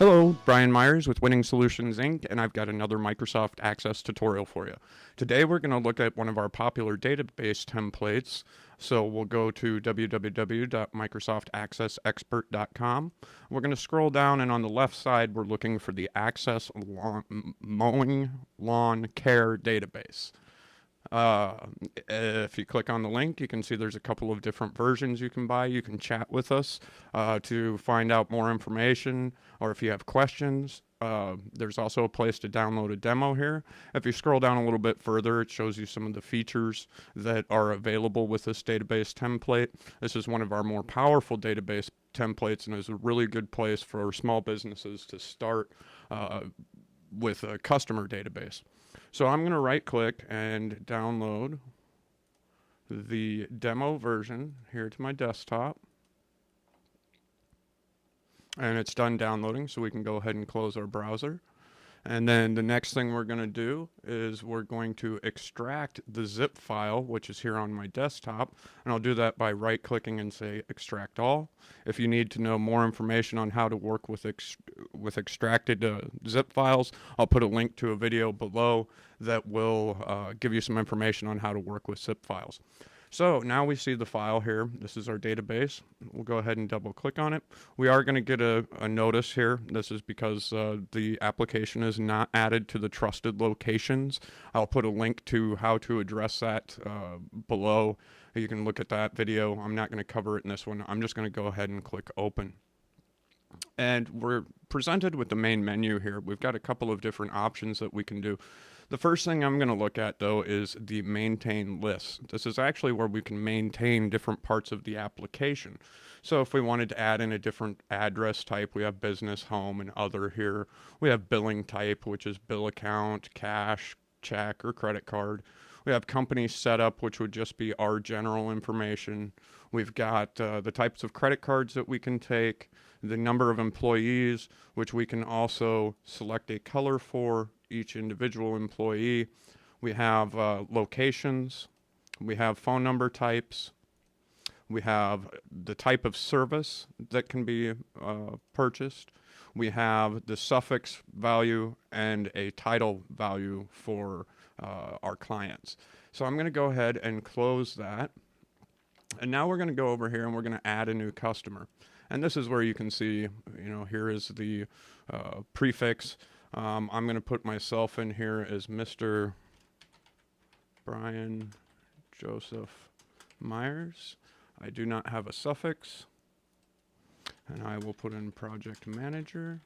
Hello, Brian Myers with Winning Solutions Inc., and I've got another Microsoft Access tutorial for you. Today we're going to look at one of our popular database templates. So we'll go to www.microsoftaccessexpert.com. We're going to scroll down, and on the left side we're looking for the Mowing Lawn Care database. Uh, if you click on the link, you can see there's a couple of different versions you can buy. You can chat with us to find out more information, or if you have questions. There's also a place to download a demo here. If you scroll down a little bit further, it shows you some of the features that are available with this database template. This is one of our more powerful database templates and is a really good place for small businesses to start with a customer database. So I'm going to right click and download the demo version here to my desktop. And it's done downloading, so we can go ahead and close our browser. And then the next thing we're going to do is we're going to extract the zip file, which is here on my desktop. And I'll do that by right clicking and say extract all. If you need to know more information on how to work with extracted zip files, I'll put a link to a video below that will give you some information on how to work with zip files. So now we see the file here. This is our database. We'll go ahead and double click on it. We are going to get a notice here. This is because the application is not added to the trusted locations. I'll put a link to how to address that below. You can look at that video. I'm not going to cover it in this one. I'm just going to go ahead and click open. And we're presented with the main menu here. We've got a couple of different options that we can do. The first thing I'm going to look at, though, is the maintain list. This is actually where we can maintain different parts of the application. So if we wanted to add in a different address type, we have business, home, and other here. We have billing type, which is bill account, cash, check, or credit card. We have company setup, which would just be our general information. We've got the types of credit cards that we can take, the number of employees, which we can also select a color for each individual employee. We have locations. We have phone number types. We have the type of service that can be purchased. We have the suffix value and a title value for our clients. So I'm going to go ahead and close that. And now we're going to go over here and we're going to add a new customer. And this is where you can see, here is the prefix. I'm going to put myself in here as Mr. Brian Joseph Myers. I do not have a suffix. And I will put in project manager.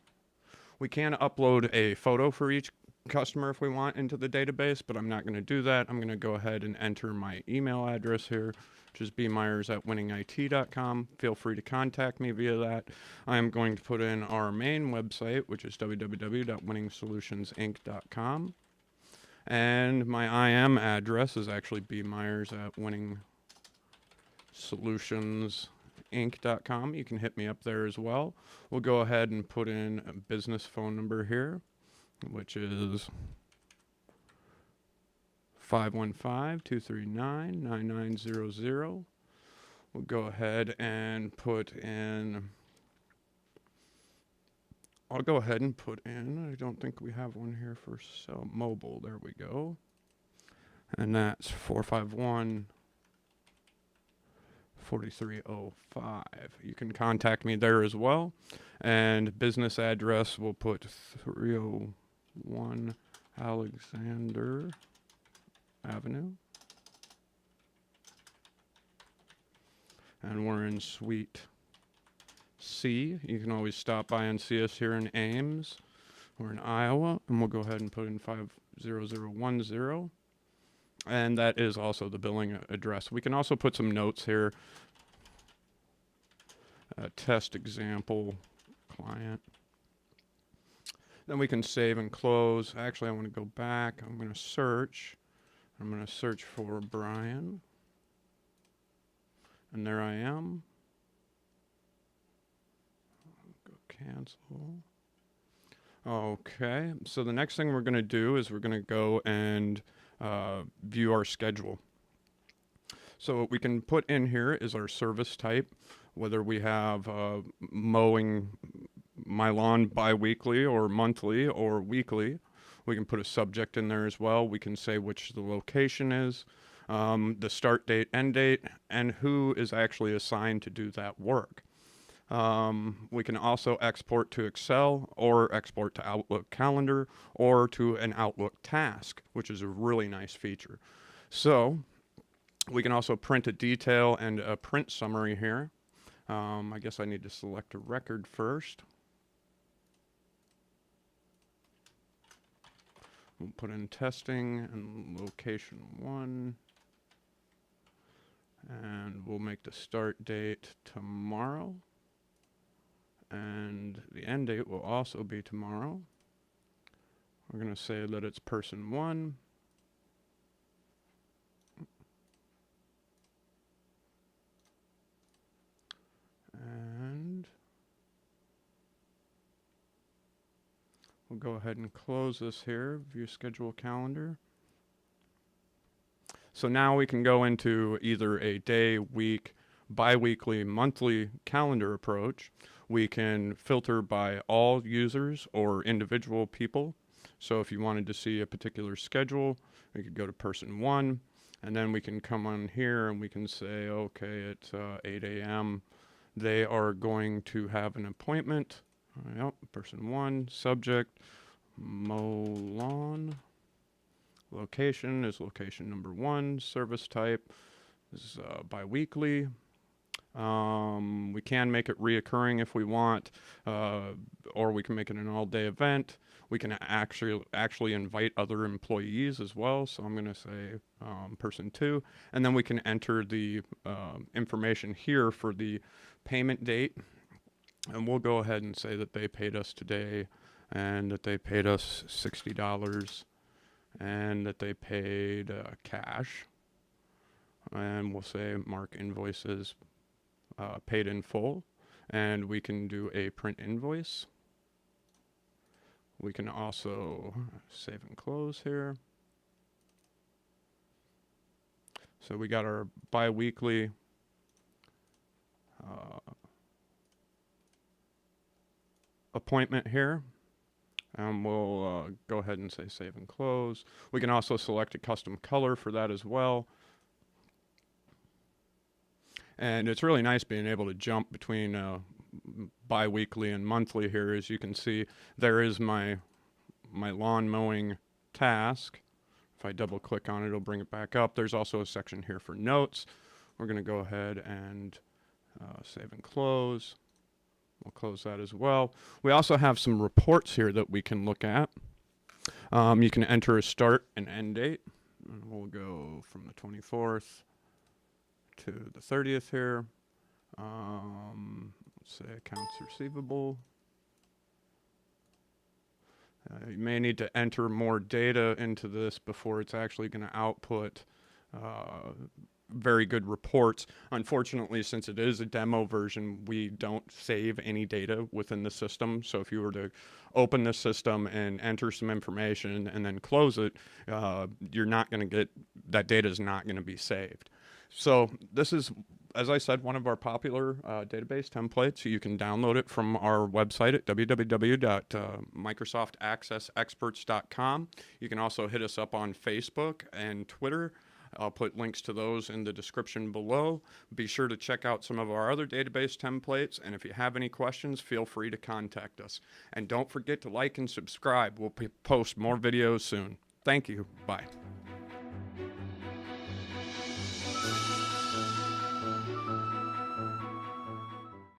We can upload a photo for each customer if we want into the database, but I'm not going to do that. I'm going to go ahead and enter my email address here, which is bmyers@winningit.com. Feel free to contact me via that. I am going to put in our main website, which is www.winningsolutionsinc.com. And my IM address is actually bmyers@winningsolutionsinc.com. You can hit me up there as well. We'll go ahead and put in a business phone number here, which is 515-239-9900. We'll go ahead and put in, I don't think we have one here for mobile. There we go. And that's 451-4305. You can contact me there as well. And business address, we'll put 301 Alexander Avenue. And we're in Suite C. You can always stop by and see us here in Ames. We're in Iowa, and we'll go ahead and put in 50010. And that is also the billing address. We can also put some notes here. Test example client. Then we can save and close. Actually, I want to go back. I'm going to search. I'm going to search for Brian. And there I am. Go cancel. Okay, so the next thing we're going to do is we're going to go and view our schedule. So what we can put in here is our service type, whether we have mowing my lawn bi-weekly or monthly or weekly. We can put a subject in there as well. We can say which the location is, the start date, end date, and who is actually assigned to do that work. We can also export to Excel or export to Outlook Calendar or to an Outlook task, which is a really nice feature. So we can also print a detail and a print summary here. I guess I need to select a record first. We'll put in testing and location 1. And we'll make the start date tomorrow. And the end date will also be tomorrow. We're going to say that it's person 1. And we'll go ahead and close this here, view schedule calendar. So now we can go into either a day, week, bi-weekly, monthly calendar approach. We can filter by all users or individual people. So if you wanted to see a particular schedule, we could go to person 1, and then we can come on here and we can say, okay, it's 8 a.m. They are going to have an appointment. Yep, person 1, subject, mow lawn. Location is location number 1. Service type is bi-weekly. We can make it reoccurring if we want, or we can make it an all-day event. We can actually invite other employees as well. So I'm going to say person 2, and then we can enter the information here for the payment date, and we'll go ahead and say that they paid us today, and that they paid us $60. And that they paid cash, and we'll say mark invoices paid in full, and we can do a print invoice. We can also save and close here. So we got our bi-weekly appointment here. We'll go ahead and say save and close. We can also select a custom color for that as well. And it's really nice being able to jump between bi-weekly and monthly here. As you can see, there is my lawn mowing task. If I double click on it, it'll bring it back up. There's also a section here for notes. We're going to go ahead and save and close. We'll close that as well. We also have some reports here that we can look at. You can enter a start and end date. And we'll go from the 24th to the 30th here. Let's say accounts receivable. You may need to enter more data into this before it's actually going to output very good reports. Unfortunately, since it is a demo version, we don't save any data within the system. So if you were to open the system and enter some information and then close it, you're not going to get, that data is not going to be saved. So this is, as I said, one of our popular database templates. You can download it from our website at www.microsoftaccessexperts.com. You can also hit us up on Facebook and Twitter. I'll put links to those in the description below. Be sure to check out some of our other database templates, and if you have any questions, feel free to contact us. And don't forget to like and subscribe. We'll post more videos soon. Thank you. Bye.